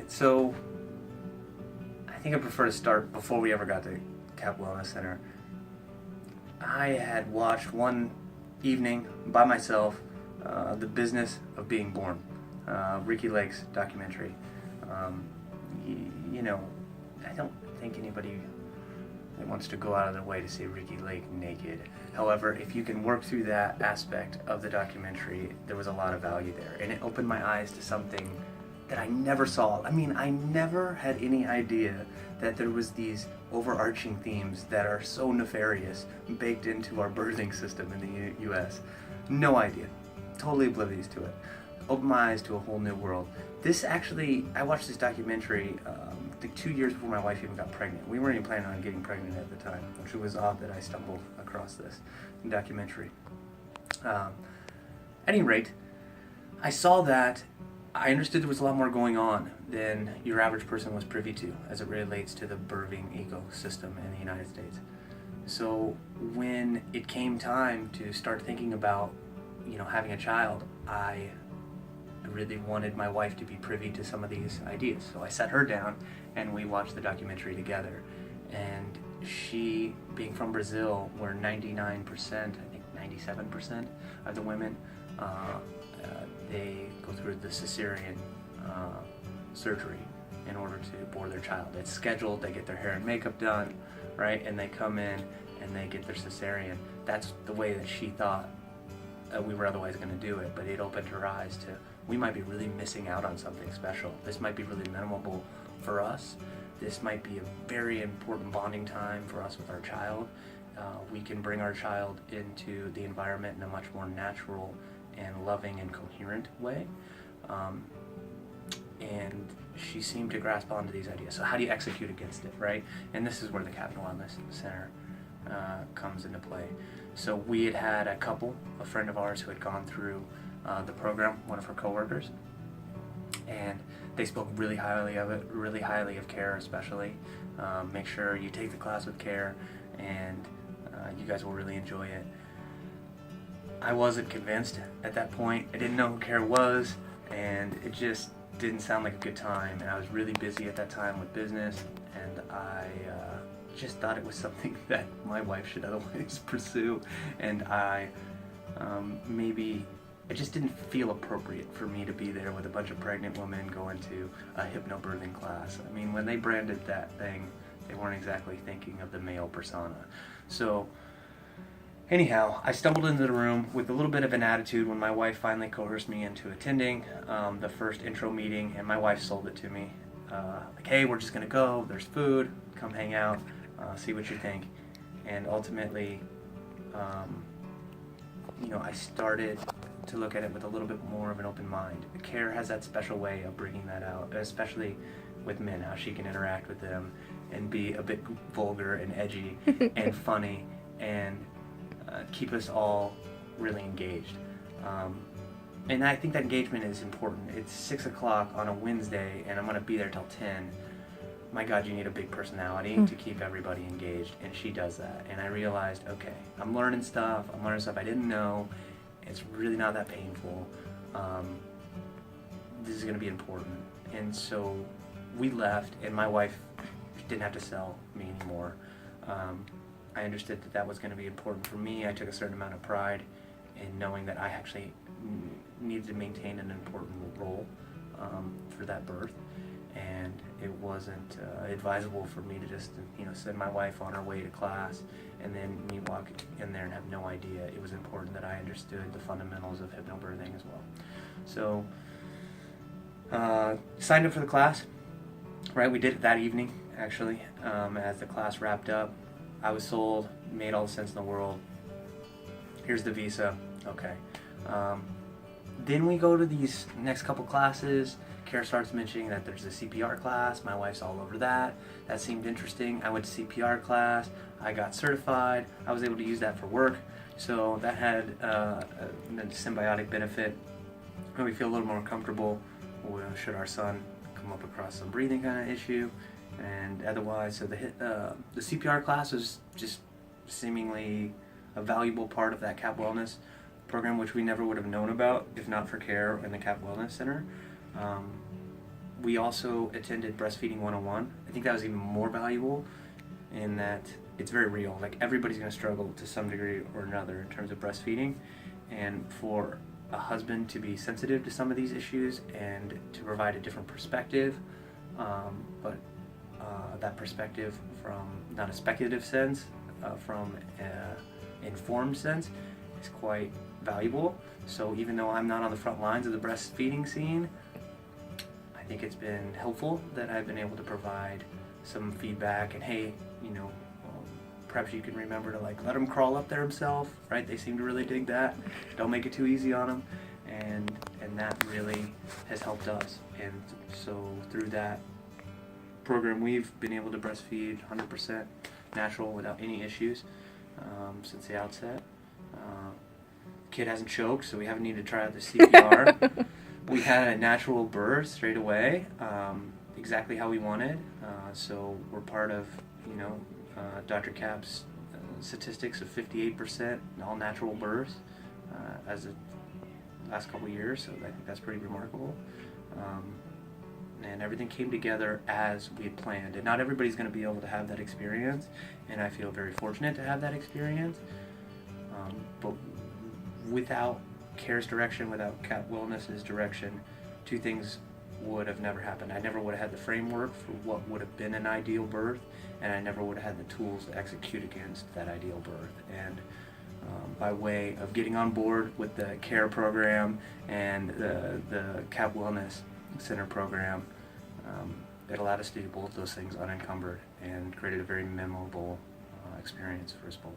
right, so I think I prefer to start before we ever got to Cap Wellness Center. I had watched one evening by myself The Business of Being Born, Ricky Lake's documentary. You know, I don't think anybody wants to go out of their way to see Ricky Lake naked. However, if you can work through that aspect of the documentary, there was a lot of value there. And it opened my eyes to something that I never saw. I mean, I never had any idea that there was these overarching themes that are so nefarious baked into our birthing system in the U.S. No idea. Totally oblivious to it. Opened my eyes to a whole new world. This actually, I watched this documentary I think 2 years before my wife even got pregnant. We weren't even planning on getting pregnant at the time, which was odd that I stumbled across this documentary. At any rate, I saw that. I understood there was a lot more going on than your average person was privy to as it relates to the birthing ecosystem in the United States. So when it came time to start thinking about, having a child, I really wanted my wife to be privy to some of these ideas. So I sat her down and we watched the documentary together. And she, being from Brazil, where 99%, I think 97% of the women, they go through the cesarean surgery in order to bore their child. It's scheduled, they get their hair and makeup done, right? And they come in and they get their cesarean. That's the way that she thought we were otherwise going to do it, but it opened her eyes to, we might be really missing out on something special. This might be really memorable for us. This might be a very important bonding time for us with our child. We can bring our child into the environment in a much more natural and loving and coherent way. And she seemed to grasp onto these ideas. So how do you execute against it, right? And this is where the Capital Wellness Center comes into play. So we had a couple, a friend of ours who had gone through the program, one of her coworkers, and they spoke really highly of it, really highly of care especially. Make sure you take the class with care, and you guys will really enjoy it. I wasn't convinced at that point. I didn't know who CARE was, and it just didn't sound like a good time. And I was really busy at that time with business, and I just thought it was something that my wife should otherwise pursue. And it just didn't feel appropriate for me to be there with a bunch of pregnant women going to a hypnobirthing class. I mean, when they branded that thing, they weren't exactly thinking of the male persona. So anyhow, I stumbled into the room with a little bit of an attitude when my wife finally coerced me into attending the first intro meeting, and my wife sold it to me. Like, hey, we're just going to go, there's food, come hang out, see what you think. And ultimately, I started to look at it with a little bit more of an open mind. CARE has that special way of bringing that out, especially with men, how she can interact with them and be a bit vulgar and edgy and funny and keep us all really engaged. And I think that engagement is important. It's 6 o'clock on a Wednesday and I'm going to be there till 10. My God, you need a big personality to keep everybody engaged, and she does that. And I realized, okay, I'm learning stuff I didn't know. It's really not that painful. This is going to be important. And so we left, and my wife didn't have to sell me anymore. I understood that that was going to be important for me. I took a certain amount of pride in knowing that I actually needed to maintain an important role for that birth. And it wasn't advisable for me to just, send my wife on her way to class and then me walk in there and have no idea. It was important that I understood the fundamentals of hypnobirthing as well. So, signed up for the class, right? We did it that evening, actually. As the class wrapped up, I was sold, made all the sense in the world. Here's the visa, okay. Then we go to these next couple classes. CARE starts mentioning that there's a CPR class. My wife's all over that. That seemed interesting. I went to CPR class. I got certified. I was able to use that for work. So that had a symbiotic benefit. And we feel a little more comfortable should our son come up across some breathing kind of issue. And otherwise, so the CPR class was just seemingly a valuable part of that CAP Wellness program, which we never would have known about if not for CARE and the CAP Wellness Center. We also attended Breastfeeding 101. I think that was even more valuable in that it's very real. Like, everybody's going to struggle to some degree or another in terms of breastfeeding, and for a husband to be sensitive to some of these issues and to provide a different perspective, but that perspective from not a speculative sense, from an informed sense, is quite valuable. So even though I'm not on the front lines of the breastfeeding scene, I think it's been helpful that I've been able to provide some feedback and, hey, perhaps you can remember to let them crawl up there himself, right? They seem to really dig that. Don't make it too easy on them, and that really has helped us. And so through that program, we've been able to breastfeed 100% natural without any issues since the outset. Kid hasn't choked, so we haven't needed to try out the CPR. We had a natural birth straight away, exactly how we wanted. So we're part of, Dr. Cap's statistics of 58% all natural births as the last couple of years. So I think that's pretty remarkable. And everything came together as we had planned. And not everybody's going to be able to have that experience, and I feel very fortunate to have that experience. But without CARE's direction, without Cap Wellness's direction, two things would have never happened. I never would have had the framework for what would have been an ideal birth, and I never would have had the tools to execute against that ideal birth. And by way of getting on board with the CARE program and the Cap Wellness Center program, it allowed us to do both those things unencumbered and created a very memorable experience for us both.